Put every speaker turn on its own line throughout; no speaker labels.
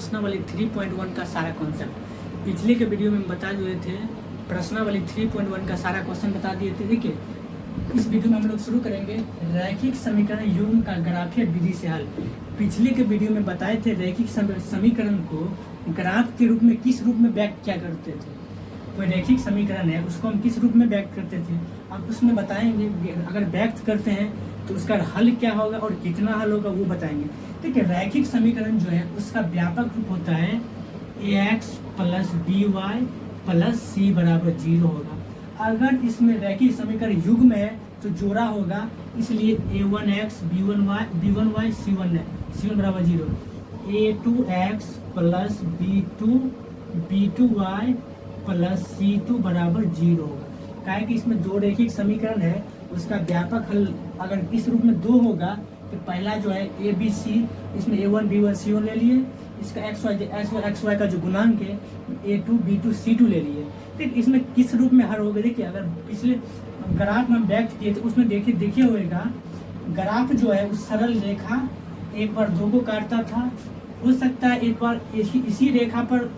प्रश्नावली 3.1 का सारा कॉन्सेप्ट। पिछले के वीडियो में बता दिए थे, प्रश्नावली 3.1 का सारा क्वेश्चन बता दिए थे। देखिए इस वीडियो में हम लोग शुरू करेंगे रैखिक समीकरण युग्म का ग्राफीय विधि से हल। पिछले के वीडियो में बताए थे रैखिक समीकरण को ग्राफ के रूप में किस रूप में व्यक्त क्या करते थे। कोई रैखिक समीकरण है उसको हम किस रूप में व्यक्त करते थे, अब उसमें बताएंगे। अगर व्यक्त करते हैं तो उसका हल क्या होगा और कितना हल होगा वो बताएंगे। ठीक है, रैखिक समीकरण जो है उसका व्यापक रूप होता है ax plus by plus c बराबर 0 होगा। अगर इसमें रैखिक समीकरण युग्म है तो जोड़ा होगा, इसलिए a1x b1y c1 बराबर 0, a2x plus b2y plus c2 बराबर 0 होगा। क्या है कि इसमें दो रैखिक समीकरण है, उसका व्यापक हल अगर इस रूप में दो होगा तो पहला जो है ए बी सी, इसमें a1 b1 c1 ले लिए, इसका एक्स वाई का जो गुणांक है a2 b2 c2 ले लिए। ठीक, इसमें किस रूप में हल होगा। देखिए अगर पिछले ग्राफ में हम व्यक्त किए तो उसमें देखिए होगा ग्राफ जो है उस सरल रेखा एक बार दो को काटता था, हो सकता है एक बार इसी रेखा पर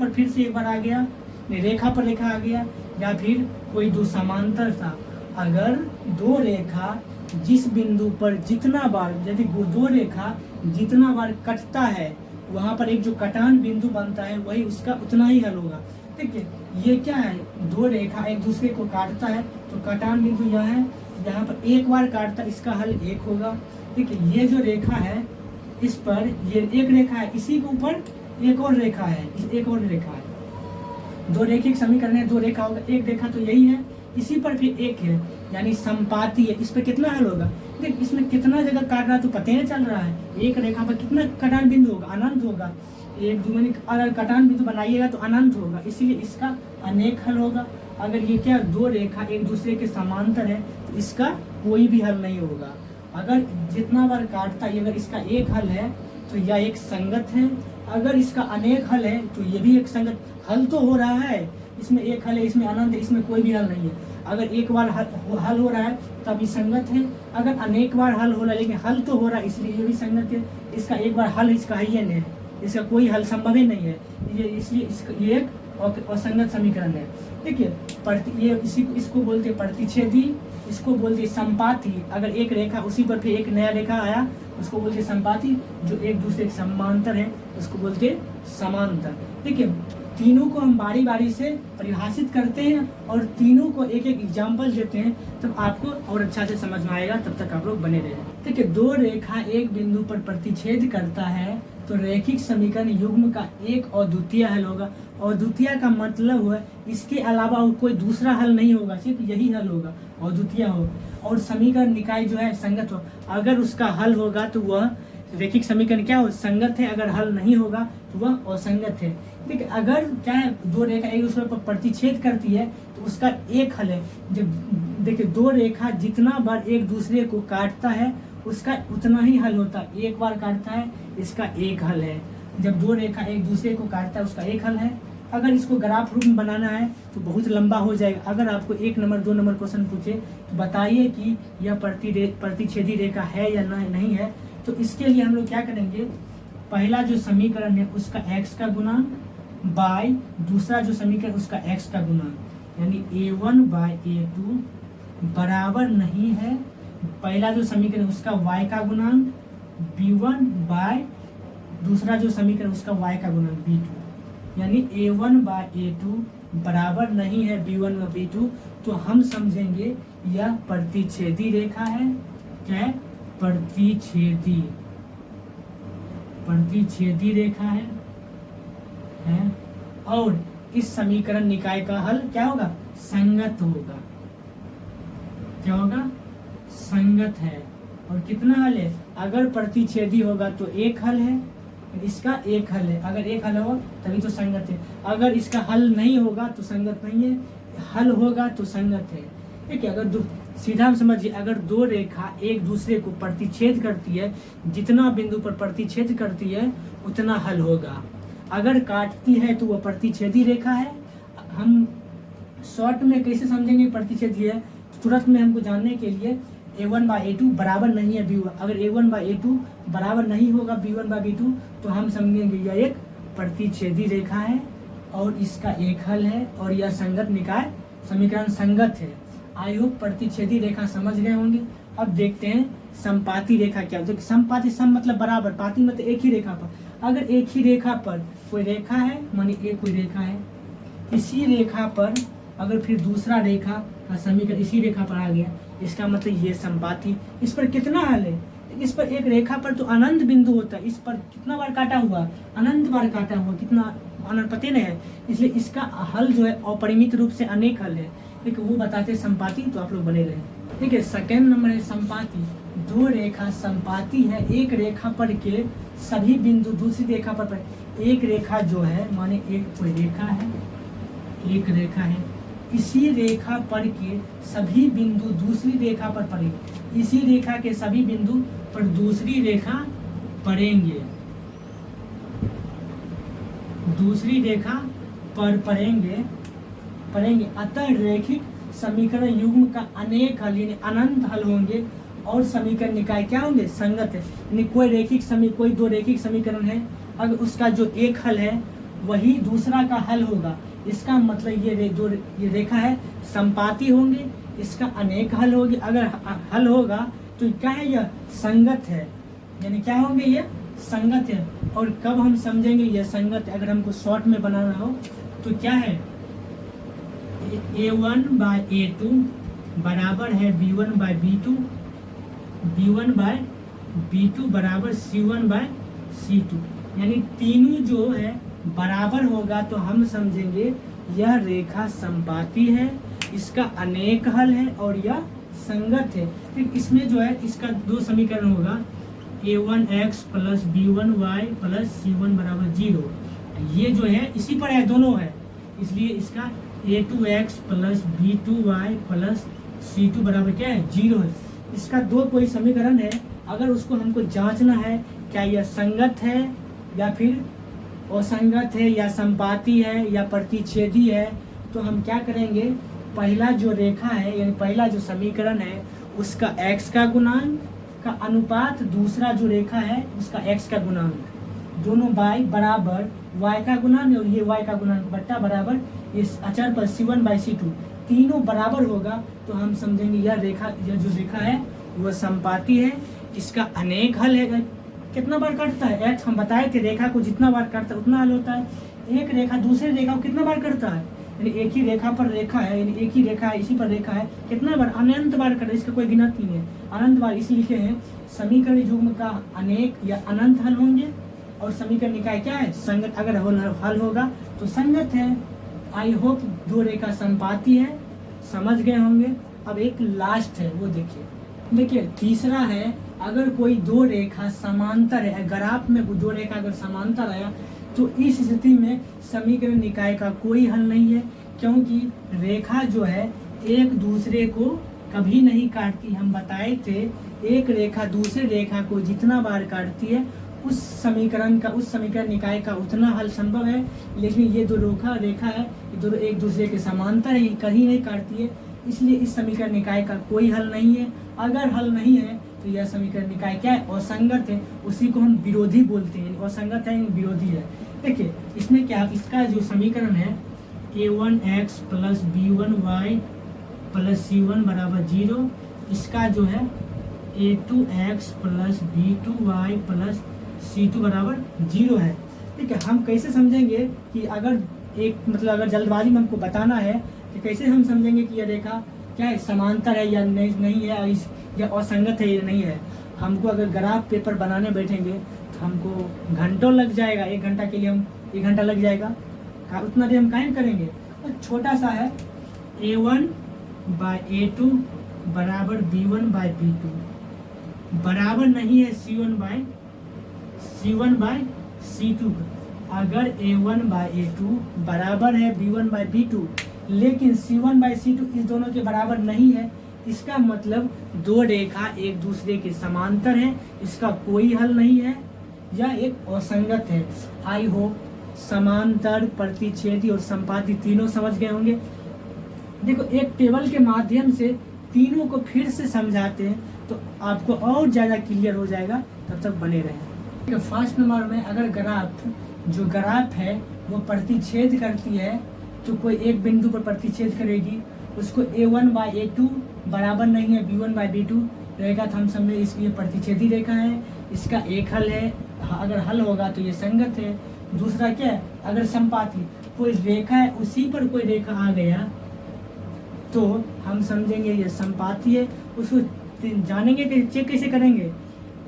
फिर से एक बार आ गया, रेखा पर रेखा आ गया, या फिर कोई दो समांतर था। अगर दो रेखा जिस बिंदु पर जितना बार, यदि दो रेखा जितना बार कटता है वहां पर एक जो कटान बिंदु बनता है वही उसका उतना ही हल होगा। ठीक है, ये क्या है, दो रेखा एक दूसरे को काटता है तो कटान बिंदु यहाँ है, यहाँ पर एक बार काटता, इसका हल एक होगा। ठीक है, ये जो रेखा है इस पर ये एक रेखा है, इसी के ऊपर एक और रेखा है, एक और रेखा है। दो रैखिक समीकरण है, दो रेखा होगा, एक रेखा तो यही है, इसी पर फिर एक है, यानी संपाती है। इस पर कितना हल होगा, देख इसमें कितना जगह काट रहा है तो पता ही नहीं चल रहा है। एक रेखा पर कितना कटान बिंदु होगा, अनंत होगा। एक दूनी अगर कटान बिंदु बनाइएगा तो अनंत होगा, इसीलिए इसका अनेक हल होगा। अगर ये क्या दो रेखा एक दूसरे के समांतर है तो इसका कोई भी हल नहीं होगा। अगर जितना बार काटता है, अगर इसका एक हल है तो यह एक संगत है, अगर इसका अनेक हल है तो ये भी एक संगत हल तो हो रहा है। इसमें एक हल है, इसमें अनंत है, इसमें कोई भी हल नहीं है। अगर एक बार हल हो रहा है तब ये संगत है, अगर अनेक बार हल हो रहा है लेकिन हल तो हो रहा है इसलिए ये भी संगत है। इसका एक बार हल इसका ही नहीं है, इसका कोई हल संभव ही नहीं है, ये इसलिए ये एक असंगत समीकरण है। देखिए ये इसको बोलते प्रतिच्छेदी, इसको बोलते संपाती। अगर एक रेखा उसी पर फिर एक नया रेखा आया उसको बोलते संपाती, जो एक दूसरे के समांतर है उसको बोलते समांतर। ठीक है, तीनों को हम बारी बारी से परिभाषित करते हैं और तीनों को एक एक एग्जाम्पल देते हैं, तब आपको और अच्छा से समझ में आएगा। तब तक आप लोग बने रहे। ठीक है, दो रेखा एक बिंदु पर प्रतिच्छेद करता है तो रैखिक समीकरण युग्म का एक अद्वितीय हल होगा। अद्वितीय का मतलब हुआ इसके अलावा और कोई दूसरा हल नहीं होगा, सिर्फ यही हल होगा, अद्वितीय हो। और समीकरण निकाय जो है संगत हो, अगर उसका हल होगा तो वह रैखिक समीकरण क्या हो, संगत है, अगर हल नहीं होगा तो वह असंगत है। ठीक है, अगर क्या है दो रेखा एक दूसरे पर प्रतिच्छेद करती है तो उसका एक हल है। जब देखिए दो रेखा जितना बार एक दूसरे को काटता है उसका उतना ही हल होता है। एक बार काटता है इसका एक हल है। जब दो रेखा एक दूसरे को काटता है उसका एक हल है। अगर इसको ग्राफ रूप में बनाना है तो बहुत लंबा हो जाएगा। अगर आपको 1 नंबर 2 नंबर क्वेश्चन पूछे तो बताइए कि यह प्रतिच्छेदी रेखा है या नहीं है। तो इसके लिए हम लोग क्या करेंगे, पहला जो समीकरण है उसका x का गुणांक बाय दूसरा जो समीकरण उसका x का गुणांक, यानी a1 बाय a2 बराबर नहीं है पहला जो समीकरण उसका y का गुणांक b1 बाय दूसरा जो समीकरण उसका y का गुणांक b2, यानी a1 बाय a2 बराबर नहीं है b1 व b2। तो हम समझेंगे यह प्रतिच्छेदी रेखा है। क्या है, प्रतिच्छेदी रेखा है। और इस समीकरण निकाय का हल क्या होगा, संगत होगा। क्या होगा, संगत है। और कितना हल है, अगर प्रतिच्छेदी होगा तो एक हल है, इसका एक हल है। अगर एक हल हो तभी तो संगत है, अगर इसका हल नहीं होगा तो संगत नहीं है, हल होगा तो संगत है। ठीक है, अगर सीधा हम समझिए, अगर दो रेखा एक दूसरे को प्रतिच्छेद करती है, जितना बिंदु पर प्रतिच्छेद करती है उतना हल होगा। अगर काटती है तो वह प्रतिच्छेदी रेखा है। हम शॉर्ट में कैसे समझेंगे प्रतिच्छेदी है, तुरंत में हमको जानने के लिए A1/A2 बराबर नहीं है B1। अगर A1/A2 बराबर नहीं होगा B1/B2 तो हम समझेंगे यह एक प्रतिच्छेदी रेखा है और इसका एक हल है और यह संगत निकाय समीकरण संगत है। आई होप प्रतिच्छेदी रेखा समझ गए होंगे। अब देखते हैं समपाती रेखा क्या होती है। समपाती, सम मतलब बराबर, पाती मतलब एक ही रेखा पर। अगर एक ही रेखा पर कोई रेखा है, मानी एक कोई रेखा है, इसी रेखा पर अगर फिर दूसरा रेखा का समीकरण इसी रेखा पर आ गया, इसका मतलब ये समपाती। इस पर कितना हल है? इस पर एक रेखा पर तो अनंत बिंदु होता है, इस पर कितना बार काटा हुआ? अनंत बार काटा हुआ। कितना अनंत पता नहीं है, इसलिए इसका हल जो है अपरिमित रूप से अनेक हल है। ठीक है, वो बताते हैं समपाती, तो आप लोग बने रहे। ठीक है, सेकेंड नंबर है समपाती। दो रेखा समपाती है, एक रेखा पर के सभी बिंदु दूसरी रेखा पर एक रेखा जो है, माने एक कोई रेखा है, एक रेखा है, इसी रेखा पर के सभी बिंदु दूसरी रेखा पर पड़ेंगे। इसी रेखा के सभी बिंदु पर दूसरी रेखा पड़ेंगे, दूसरी रेखा पर पड़ेंगे। अतः रैखिक समीकरण युग्म का अनेक हल यानी अनंत हल होंगे और समीकरण निकाय क्या होंगे? संगत है। यानी कोई दो रैखिक समीकरण है, अगर उसका जो एक हल है वही दूसरा का हल होगा, इसका मतलब ये रेखा है समपाती होंगे, इसका अनेक हल होगी। अगर हल होगा तो क्या है? यह संगत है। यानी क्या होंगे? ये संगत है। और कब हम समझेंगे यह संगत है? अगर हमको शॉर्ट में बनाना हो तो क्या है? A1/A2 बराबर है B1/B2, B1/B2 बराबर C1/C2। यानी तीनों जो है बराबर होगा तो हम समझेंगे यह रेखा समपाती है, इसका अनेक हल है और यह संगत है। फिर इसमें जो है इसका दो समीकरण होगा, A1x plus B1y plus C1 बराबर 0। ये जो है इसी पर है, दोनों है, इसलिए इसका A2x plus B2y plus C2 बराबर क्या है? 0 है। इसका दो कोई समीकरण है, अगर उसको हमको जांचना है क्या यह संगत है या फिर असंगत है या संपाती है या प्रतिच्छेदी है, तो हम क्या करेंगे? पहला जो रेखा है यानी पहला जो समीकरण है उसका x का गुणांक का अनुपात दूसरा जो रेखा है उसका x का गुणांक, दोनों y बराबर y का गुणांक और ये y का गुणांक बट्टा बराबर इस अचर पर C1/C2, तीनों बराबर होगा तो हम समझेंगे यह जो रेखा है वह समपाती है, इसका अनेक हल है। कितना बार काटता है? x हम बताए थे, रेखा को जितना बार काटता है उतना हल होता है। एक रेखा दूसरे रेखा को कितना बार करता है? यानी एक ही रेखा पर रेखा है, यानी एक ही रेखा है, इसी पर रेखा है, कितना बार? अनंत बार करता है, इसका कोई गिनती नहीं है, अनंत बार। इसी लिखे हैं समीकरण युग्म का अनेक या अनंत हल होंगे और समीकरण निकाय क्या है? संगत। अगर हल होगा तो संगत है। आई होप दो रेखा समपाती है, समझ गए होंगे। अब एक लास्ट है, वो देखिए तीसरा है, अगर कोई दो रेखा समांतर है, ग्राफ में दो रेखा अगर समांतर आया तो इस स्थिति में समीकरण निकाय का कोई हल नहीं है, क्योंकि रेखा जो है एक दूसरे को कभी नहीं काटती। हम बताए थे एक रेखा दूसरे रेखा को जितना बार काटती है उस समीकरण निकाय का उतना हल संभव है। लेकिन ये दो रेखा है, ये दोनों एक दूसरे के समांतर है, ये कहीं नहीं काटती है, इसलिए इस समीकरण निकाय का कोई हल नहीं है। अगर हल नहीं है तो यह समीकरण निकाय क्या है? असंगत है। उसी को हम विरोधी बोलते हैं, असंगत है, विरोधी है। देखिए इसमें क्या, इसका जो समीकरण है A1x plus B1y plus C1 बराबर 0, इसका जो है A2x plus B2y plus C2 बराबर 0 है। ठीक है, हम कैसे समझेंगे कि अगर अगर जल्दबाजी में हमको बताना है कि कैसे हम समझेंगे कि यह रेखा क्या है? समांतर है या नहीं है, या असंगत है या नहीं है। हमको अगर ग्राफ पेपर बनाने बैठेंगे तो हमको घंटों लग जाएगा, 1 घंटा के लिए हम 1 घंटा लग जाएगा, उतना देर हम कायम करेंगे। तो छोटा सा है A1/A2 बराबर B1/B2 बराबर नहीं है C1/C2 का। अगर A1/A2 बराबर है B1/B2 लेकिन C1/C2 इस दोनों के बराबर नहीं है, इसका मतलब दो रेखा एक दूसरे के समांतर है, इसका कोई हल नहीं है, यह एक असंगत है। आई होप समांतर, प्रतिच्छेदी और संपाती तीनों समझ गए होंगे। देखो एक टेबल के माध्यम से तीनों को फिर से समझाते हैं तो आपको और ज़्यादा क्लियर हो जाएगा, तब तक बने रहें। फर्स्ट नंबर में अगर ग्राफ है वो प्रतिच्छेद करती है, तो कोई एक बिंदु पर प्रतिच्छेद करेगी, उसको a1/a2 बराबर नहीं है b1/b2 रहेगा, तो हम समझे इसलिए प्रतिच्छेदी रेखा है, इसका एक हल है, अगर हल होगा तो ये संगत है। दूसरा क्या है, अगर संपाती कोई रेखा है उसी पर कोई रेखा आ गया तो हम समझेंगे ये संपाती है। उसको जानेंगे कि चेक कैसे करेंगे,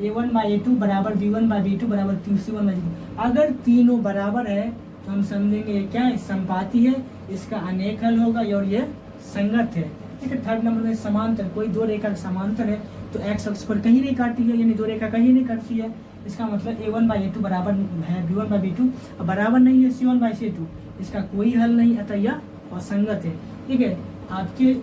a1/a2 बराबर b1/b2 बराबर c1/c2। अगर तीनों बराबर है तो हम समझेंगे ये क्या है, संपाती है, इसका अनेक हल होगा और ये संगत है। ठीक है। थर्ड नंबर में समांतर, कोई दो रेखा समांतर है तो एक्स अक्ष पर कहीं नहीं काटती है, यानी दो रेखा कहीं नहीं काटती है, इसका मतलब a1/a2 बराबर है b1/b2 और बराबर नहीं है c1/c2, इसका कोई हल नहीं, अतः यह असंगत है। ठीक है। आपके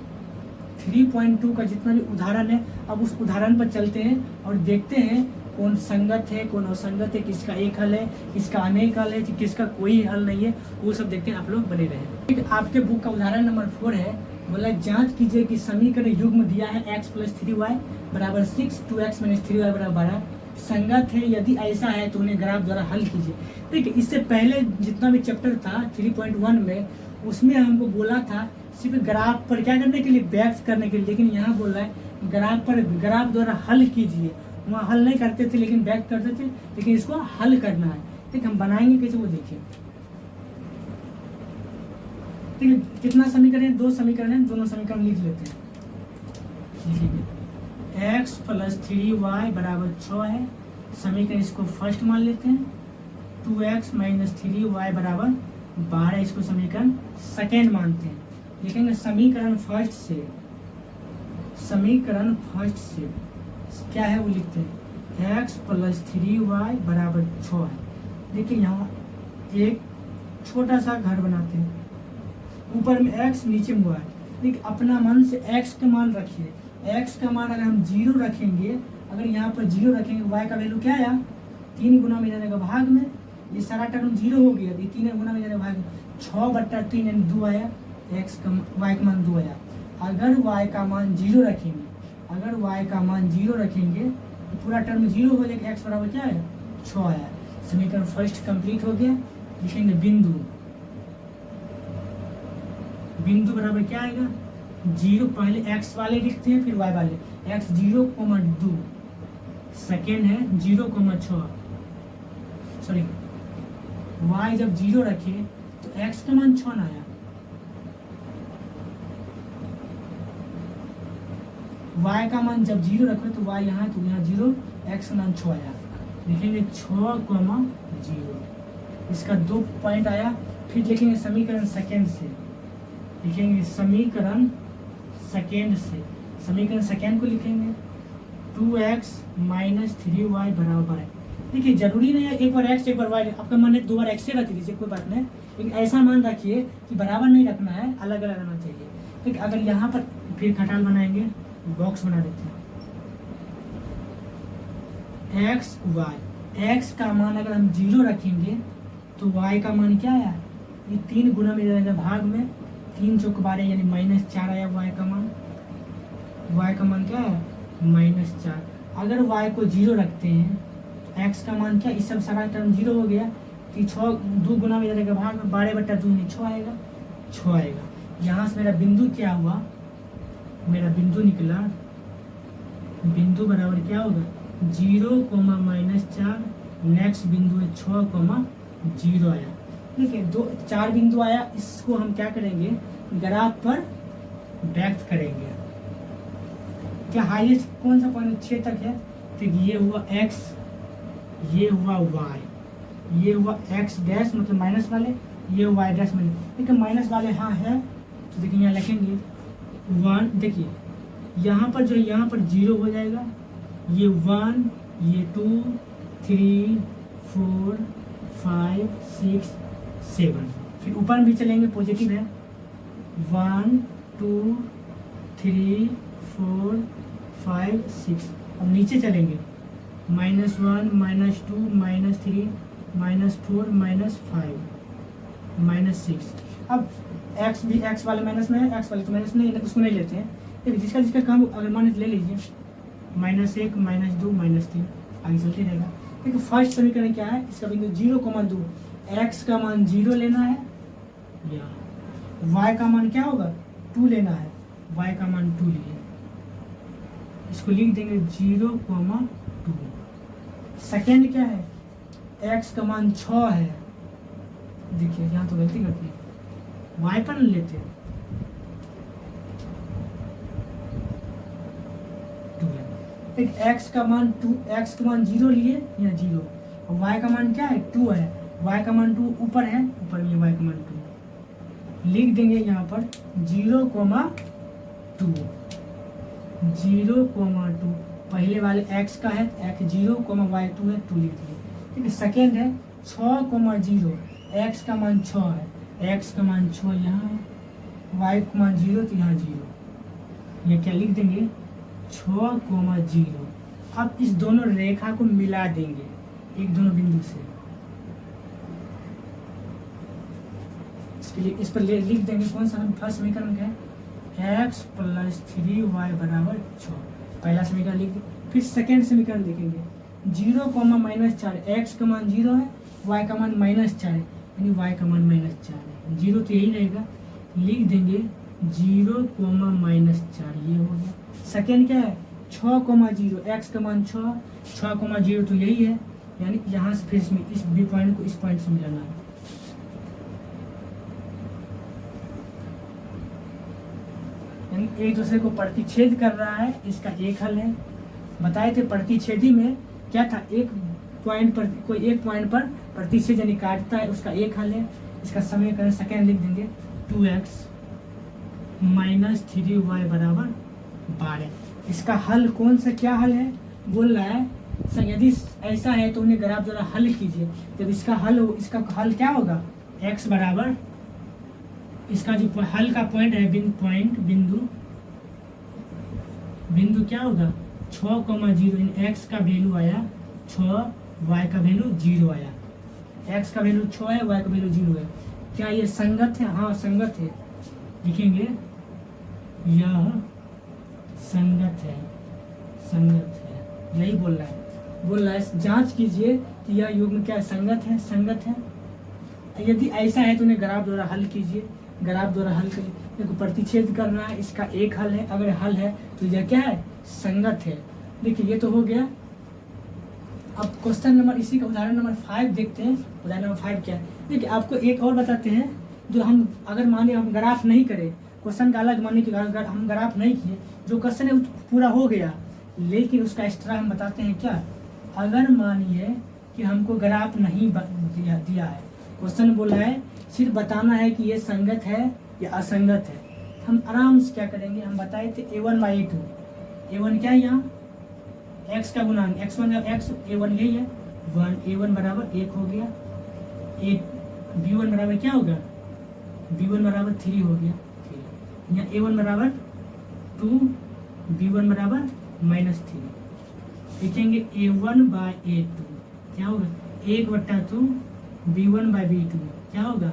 3.2 का जितना भी उदाहरण है, अब उस उदाहरण पर चलते हैं और देखते हैं कौन संगत है कौन असंगत है, किसका एक हल है किसका अनेक हल है किसका कोई हल नहीं है, वो सब देखते हैं। आप लोग बने रहें। ठीक है। आपके बुक का उदाहरण नंबर 4 है, बोला जांच कीजिए कि समीकरण युग्म दिया है x + 3y बराबर 6, 2x - 3y बराबर 12 संगत है, यदि ऐसा है तो उन्हें ग्राफ द्वारा हल कीजिए। ठीक है। इससे पहले जितना भी चैप्टर था 3.1 में, उसमें हमको बोला था सिर्फ ग्राफ पर क्या करने के लिए, व्यक्त करने के लिए, लेकिन यहाँ बोल रहा है ग्राफ द्वारा हल कीजिए। वहाँ हल नहीं करते थे लेकिन व्यक्त करते थे, लेकिन इसको हल करना है। ठीक, हम बनाएंगे कैसे वो देखिए। ठीक है। कितना समीकरण है, 2 समीकरण है, दोनों समीकरण लिख लेते हैं। x + 3y बराबर 6 है, समीकरण इसको फर्स्ट मान लेते हैं। 2x - 3y बराबर 12, इसको समीकरण सेकेंड मानते हैं। लिखेंगे समीकरण फर्स्ट से क्या है वो लिखते हैं, x + 3y बराबर 6 है। देखिए यहाँ एक छोटा सा घर बनाते हैं, ऊपर में x नीचे में हुआ है। देखिए अपना मन से x का मान रखिए, x का मान अगर हम 0 रखेंगे, अगर यहाँ पर 0 रखेंगे, y का वैल्यू क्या आया, 3 गुना में जाने का भाग में, ये सारा टर्म 0 हो गया, ये 3 गुना में जाने का भाग 6/3 यानी 2 आया, y का मान 2 आया। अगर y का मान 0 रखेंगे, तो पूरा टर्म 0 हो जाएगा, x बराबर क्या है 6 आया। समीकरण फर्स्ट कंप्लीट हो गया। लिखेंगे बिंदु बराबर क्या आएगा 0, पहले x वाले लिखते हैं फिर y वाले, x 0,2, सेकेंड है 0,6, सॉरी y जब 0 रखे तो x का मान 6 ना आया, y का मान जब 0 रखो तो y यहाँ तो यहाँ 0, x का मान 6 आया। लिखेंगे 6,0, इसका 2 पॉइंट आया। फिर लिखेंगे समीकरण सेकेंड से, समीकरण सेकेंड को लिखेंगे 2x - 3y बराबर है। देखिए जरूरी नहीं है एक बार x एक बार y, आपका मन है 2 बार x रख दीजिए, कोई बात नहीं, लेकिन ऐसा मान रखिए कि बराबर नहीं रखना है, अलग अलग रहना चाहिए। ठीक, अगर यहाँ पर फिर खटाल बनाएंगे, बॉक्स बना देते हैं, x का मान अगर हम 0 रखेंगे तो y का मान क्या आया, ये 3 गुना में जाएगा भाग में, 3 चौक 12 यानी -4 आया y का मान क्या है -4। अगर y को 0 रखते हैं तो x का मान क्या, इस सब सारा टर्म 0 हो गया, कि 6 2 गुना में जाएगा भाग में, 12/2 यानी 6 आएगा। यहाँ से मेरा बिंदु क्या हुआ, मेरा बिंदु निकला, बिंदु बराबर क्या होगा 0, -4, नेक्स्ट बिंदु है 6,0 आया। ठीक है, 4 बिंदु आया, इसको हम क्या करेंगे ग्राफ पर व्यक्त करेंगे। क्या हाईएस्ट कौन सा पॉइंट 6 तक है, तो ये हुआ x, ये हुआ y, ये हुआ x डैश मतलब माइनस वाले, ये y डैश मतलब, ठीक है माइनस वाले हाँ है, तो देखिए यहाँ लिखेंगे 1, देखिए यहाँ पर जो यहाँ पर 0 हो जाएगा, ये 1, ये 2, 3, 4, 5, 6, 7, फिर ऊपर भी चलेंगे, पॉजिटिव है 1, 2, 3, 4, 5, 6। अब नीचे चलेंगे -1, -2, -3, -4, -5, -6। अब x भी x वाले माइनस में है, x वाले तो माइनस में, उसको नहीं लेते हैं। देखिए जिसका काम अगर मान ले लीजिए -1 -2 -3 आगे चलते रहेगा। देखिए फर्स्ट समीकरण क्या है, इसका बिंदु 0,2 x का मान 0 लेना है, या y का मान क्या होगा 2 लेना है, y का मान 2 लिए, इसको लिख देंगे 0,2। सेकेंड क्या है, x का मान 6 है, देखिए यहाँ तो गलती करती है, y पर लेते हैं 2 है। एक x का मान 2, x का मान 0 लिए या 0, और y का मान क्या है 2 है, y का मान 2 ऊपर है, ऊपर में y का मान 2 लिख देंगे यहाँ पर 0,2 0,2 पहले वाले x का है x 0, y 2 है 2 लिख दिए। ठीक है, सेकेंड है 6,0 x का मान 6 है, x का मान 6 यहाँ है, y का मान 0 तो यहाँ 0, ये क्या लिख देंगे 6,0। अब इस दोनों रेखा को मिला देंगे एक दोनों बिंदु से, इसके लिए इस पर लिख देंगे कौन सा फर्स्ट समीकरण का है x + 3y = 6, पहला समीकरण लिख दिए। फिर सेकेंड समीकरण देखेंगे 0, -4 x का मान 0 है, y का मान -4 है, यानी y का मान -4 है, 0 तो यही रहेगा, लिख देंगे 0, -4 ये हो गया। सेकेंड क्या है 6,0 x का मान 6, 6,0 तो यही है, यानी यहाँ से फिर इसमें इस बी पॉइंट को इस पॉइंट से मिलाना है, यानी एक दूसरे को प्रतिच्छेद कर रहा है, इसका एक हल है। बताए थे प्रतिच्छेदी में क्या था, एक पॉइंट पर कोई एक पॉइंट पर प्रतिच्छेद यानी काटता है, उसका एक हल है। इसका समीकरण सेकेंड लिख देंगे 2x - 3y = 12। इसका हल कौन सा क्या हल है, बोल रहा है यदि ऐसा है तो उन्हें ग्राफ द्वारा हल कीजिए। जब इसका हल हो, इसका हल क्या होगा x बराबर, इसका जो हल का पॉइंट है बिंदु क्या होगा 6,0, x का वैल्यू आया 6, y का वैल्यू 0 आया, x का वैल्यू 6 है, y का वैल्यू 0 है। क्या ये संगत है, हाँ संगत है, लिखेंगे यह संगत है, यही बोल रहा है जांच कीजिए कि यह युग्म क्या संगत है, संगत है। यदि ऐसा है तो उन्हें ग्राफ द्वारा हल कीजिए, ग्राफ द्वारा हल करिए, देखो प्रतिच्छेद करना है, इसका एक हल है, अगर हल है तो यह क्या है संगत है। देखिए ये तो हो गया। अब क्वेश्चन नंबर इसी का उदाहरण नंबर 5 देखते हैं। उदाहरण नंबर 5 क्या है, देखिए आपको एक और बताते हैं, जो हम अगर माने हम ग्राफ नहीं करें, क्वेश्चन का अलग माने कि अगर हम ग्राफ नहीं किए, जो क्वेश्चन है पूरा हो गया, लेकिन उसका एक्स्ट्रा हम बताते हैं क्या, अगर मानिए कि हमको ग्राफ नहीं दिया है, क्वेश्चन बोला है सिर्फ बताना है कि ये संगत है या असंगत है, हम आराम से क्या करेंगे, हम बताए थे a1/a2, a1 क्या है यहाँ x का गुणांक, x1 x a1 यही है 1, a1 = 1 हो गया, b1 बराबर क्या होगा, b1 = 3 हो गया, यहाँ a1 = 2, b1 = -3, लिखेंगे a1/a2 क्या होगा 1/2, b1/b2 क्या होगा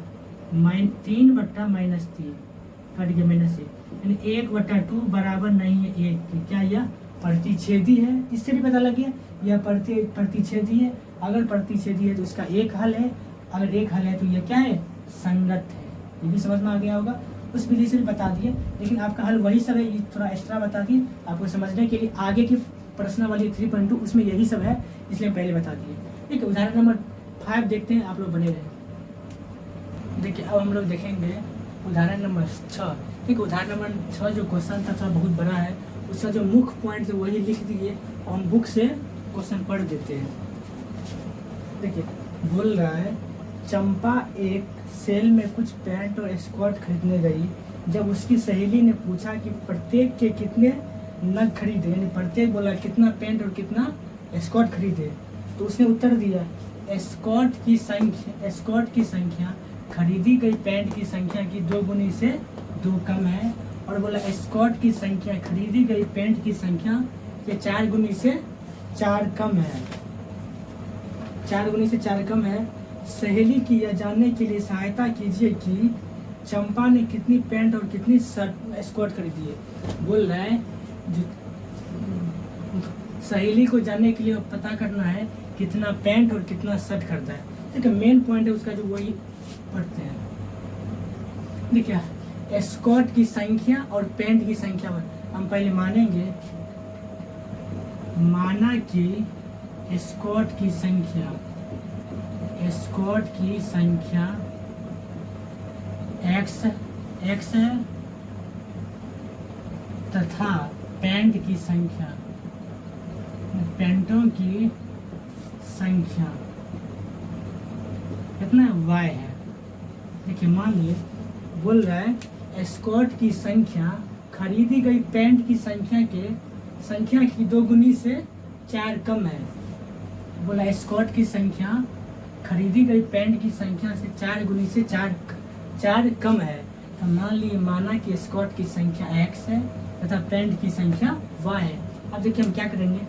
3/-3 कट गया -1, यानी 1/2 बराबर नहीं है 1 के, क्या यह प्रतिच्छेदी है। इससे भी पता लग गया यह प्रतिच्छेदी है। अगर प्रतिच्छेदी है तो इसका एक हल है, अगर एक हल है तो यह क्या है संगत है। ये भी समझ में आ गया होगा, उस विधि से भी बता दिए, लेकिन आपका हल वही सब है, ये थोड़ा एक्स्ट्रा बता दिए आपको समझने के लिए। आगे की प्रश्न वाली 3.2 उसमें यही सब है, इसलिए पहले बता दिए। ठीक है, उदाहरण नंबर 5 देखते हैं, आप लोग बने रहे। देखिए अब हम लोग देखेंगे उदाहरण नंबर 6। ठीक, उदाहरण नंबर 6 जो क्वेश्चन था थोड़ा बहुत बड़ा है, उसका जो मुख्य पॉइंट है वही लिख दिए और हम बुक से क्वेश्चन पढ़ देते हैं। देखिए बोल रहा है चंपा एक सेल में कुछ पैंट और स्कर्ट खरीदने गई। जब उसकी सहेली ने पूछा कि प्रत्येक के कितने नग खरीदे, यानी प्रत्येक बोला कितना पैंट और कितना स्कर्ट खरीदे, तो उसने उत्तर दिया स्कर्ट की संख्या खरीदी गई पैंट की संख्या की 2 गुनी से 2 कम है, और बोला स्कर्ट की संख्या खरीदी गई पैंट की संख्या के 4 गुनी से 4 कम है, 4 गुनी से 4 कम है। सहेली की यह जानने के लिए सहायता कीजिए कि चंपा ने कितनी पैंट और कितनी स्कर्ट खरीदी है। बोल रहा है जो सहेली को जानने के लिए पता करना है कितना पैंट और कितना शर्ट करता है। देखिए मेन पॉइंट है उसका जो वही पढ़ते हैं। देखिए स्कर्ट की संख्या और पैंट की संख्या हम पहले मानेंगे, माना कि स्कर्ट की संख्या x है तथा पैंट की संख्या, पैंटों की संख्या कितना y है। देखिए मान लीजिए बोल रहा है स्कर्ट की संख्या खरीदी गई पैंट की संख्या की 2 गुनी से 4 कम है। बोला स्कर्ट की संख्या खरीदी गई पैंट की संख्या से 4 गुनी से 4 कम है। तो मान लिए माना कि स्कर्ट की संख्या x है तथा पैंट की संख्या y है। अब देखिए हम क्या करेंगे,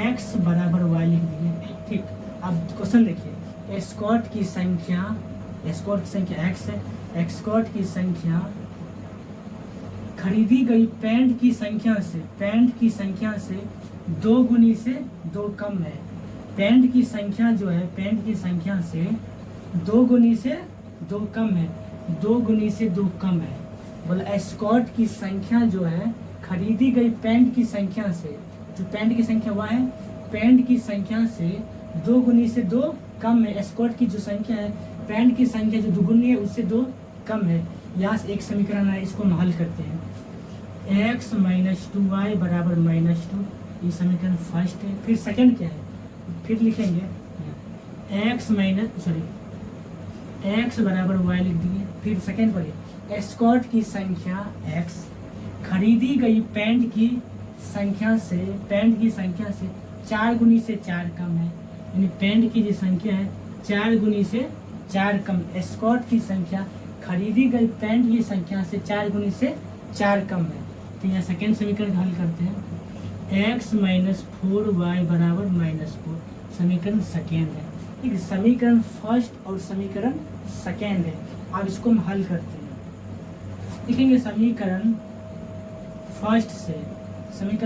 x बराबर y लिख दिए। ठीक, अब क्वेश्चन देखिए, स्कर्ट की संख्या x है, स्कर्ट की संख्या खरीदी गई पैंट की संख्या से 2 गुनी से 2 कम है। पैंट की संख्या जो है पैंट की संख्या से 2 गुनी से 2 कम है, 2 गुनी से 2 कम है। बोला स्कर्ट की संख्या जो है खरीदी गई पैंट की संख्या से, जो पैंट की संख्या वह है, पैंट की संख्या से 2 गुनी से 2 कम है। स्कर्ट की जो संख्या है पैंट की संख्या जो 2 गुनी है उससे 2 कम है। यहाँ से एक समीकरण है, इसको हम हल करते हैं। x माइनस 2y बराबर -2, ये समीकरण फर्स्ट है। फिर सेकंड क्या है, फिर लिखेंगे x बराबर y लिख दिए। फिर सेकंड पढ़िए, स्कर्ट की संख्या x खरीदी गई पैंट की संख्या से 4 गुनी से 4 कम है। यानी पैंट की जो संख्या है 4 गुनी से 4 कम, स्कर्ट की संख्या खरीदी गई पैंट की संख्या से 4 गुनी से 4 कम है। तो यहाँ सेकेंड समीकरण हल करते हैं, x माइनस 4y बराबर -4, समीकरण सेकेंड है। ठीक, समीकरण फर्स्ट और समीकरण सेकेंड है। अब इसको हम हल करते हैं। लिखेंगे समीकरण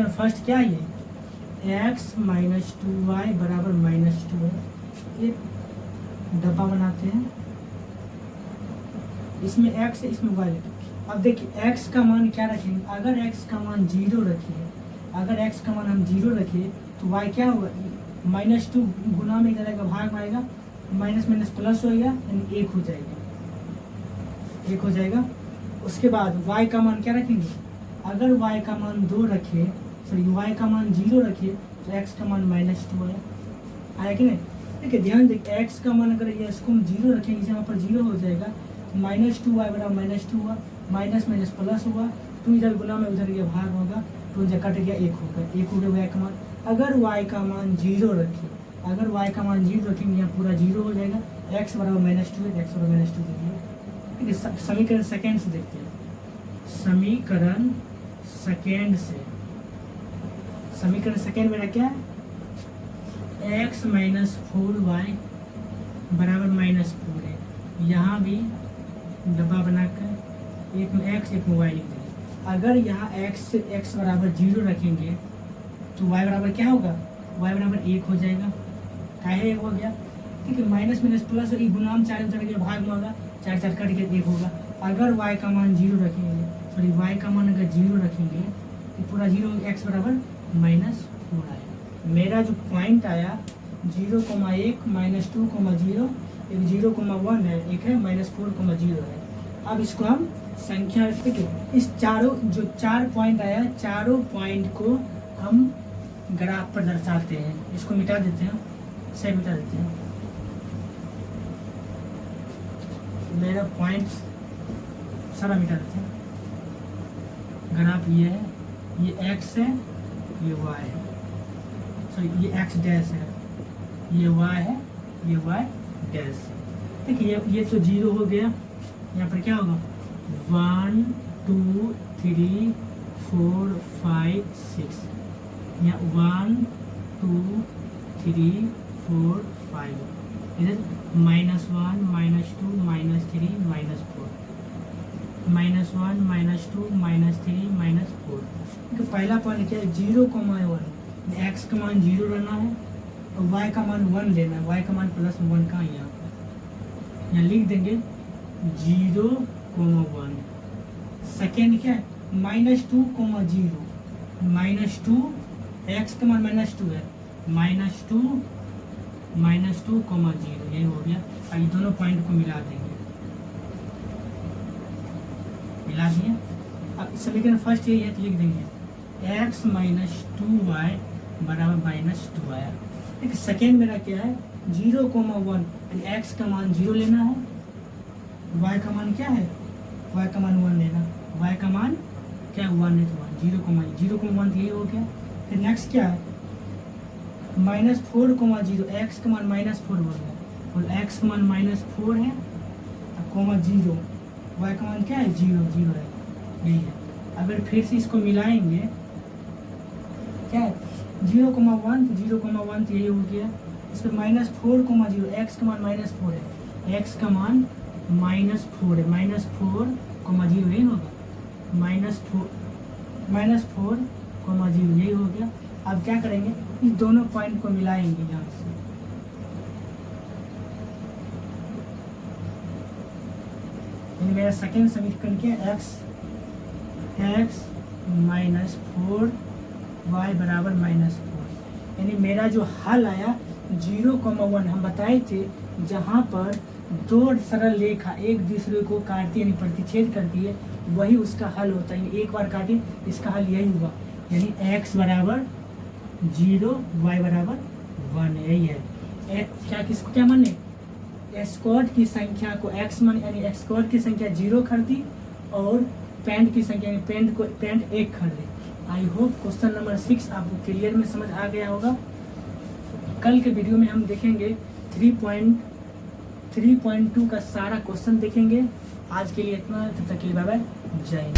फर्स्ट क्या है, x माइनस 2y बराबर -2 है। ये डब्बा बनाते हैं, इसमें x है इसमें y है। अब देखिए x का मान क्या रखेंगे, अगर x का मान 0 रखिए, अगर x का मान हम 0 रखिए तो y क्या होगा, -2 गुना में इधर भाग में आएगा, माइनस प्लस होगा यानी 1 हो जाएगा। उसके बाद y का मान क्या रखेंगे, अगर y का मान 2 रखे, y का मान 0 रखिए तो x का मान -2 आया कि नहीं। देखिए ध्यान देखिए, x का मान अगर ये इसको हम 0 रखेंगे, यहाँ पर 0 हो जाएगा, -2y बराबर -2 हुआ, माइनस प्लस हुआ, 2 इधर गुना में उधर ये भाग होगा, 2 जब कट गया 1 हो गया y का मान। अगर y का मान 0 रखिए, अगर y का मान 0 रखेंगे यहाँ पूरा 0 हो जाएगा, x बराबर -2 है, x बराबर -2 दीजिए। ठीक है, समीकरण सेकेंड से देखते हैं। समीकरण सेकेंड मेरा क्या है, x माइनस 4y बराबर -4 है। यहाँ भी डब्बा बनाकर एक में x एक में y लिख देंगे। अगर यहाँ x बराबर 0 रखेंगे तो y बराबर क्या होगा, y बराबर 1 हो जाएगा। काहे 1 हो गया, ठीक है, माइनस प्लस और गुणाम 4 उधर के भाग में होगा, 4 4 कट के 1 होगा। अगर y का मान 0 रखेंगे, y का मान अगर 0 रखेंगे तो पूरा 0, x बराबर -4 आएगा। मेरा जो पॉइंट आया 0,1 -2,0, एक 0,1 है, एक है -4,0 है। अब इसको हम संख्या, ठीक है, इस चारों जो 4 पॉइंट आया, चारों पॉइंट को हम ग्राफ पर दर्शाते हैं। इसको मिटा देते हैं, से मिटा देते हैं। मेरा पॉइंट सारा मिटा देते हैं। ग्राफ ये है, ये x है, ये y है, सॉरी ये x डैश है, ये y है, ये y डैश। देखिए ये तो 0 हो गया, यहाँ पर क्या होगा 1 2 3 4 5 6, यहाँ 1 2 3 4 5, इधर -1 -2 -3 -4, -1 -2 -3 -4। पहला पॉइंट क्या है 0,1, एक्स का मान 0 रहना है और वाई का मान 1 लेना है, वाई का मान +1 का यहाँ लिख देंगे 0,1। सेकेंड क्या है -2, 0 -2, एक्स का मान -2 है, -2, -2, 0 ये हो गया। अब ये दोनों पॉइंट को मिला देंगे, मिला दिए। अब समीकरण फर्स्ट यही है तो लिख देंगे x - 2y = -2 आया। एक सेकेंड मेरा क्या है 0,1, एक्स का मान 0 लेना है, y का मान क्या है, y का मान 1 लेना, y का मान क्या 1 है तो 1, 0,1 यही हो गया। फिर नेक्स्ट क्या है -4,0, एक्स का मान -4 हो गया और एक्स का मान -4 है, 0, y का मान क्या है 0 है, यही है। अगर फिर से इसको मिलाएंगे क्या है 0,1 तो 0,1 तो यही हो गया। इस पर -4,0, एक्स का मान -4 है, एक्स का मान -4 है, -4,0 यही होगा, -4,0 यही हो गया। अब क्या करेंगे इस दोनों पॉइंट को मिलाएंगे यहाँ से, मेरा सेकेंड समीकरण क्या है x -4 y = -4, यानी मेरा जो हल आया 0,1। हम बताए थे जहाँ पर दो सरल रेखा एक दूसरे को काटती यानी प्रतिच्छेद करती है वही उसका हल होता है, यानी एक बार काटे इसका हल यही हुआ, यानी x = 0 y = 1 यही है। क्या किसको क्या माने स्क्वायर की संख्या को x मान यानी स्क्वायर की संख्या 0 कर दी और पेंट की संख्या यानी पेंट 1 कर दी। आई होप क्वेश्चन नंबर 6 आपको क्लियर में समझ आ गया होगा। कल के वीडियो में हम देखेंगे 3.2 का सारा क्वेश्चन देखेंगे। आज के लिए इतना, तब तक के लिए बाय बाय, जय हिंद।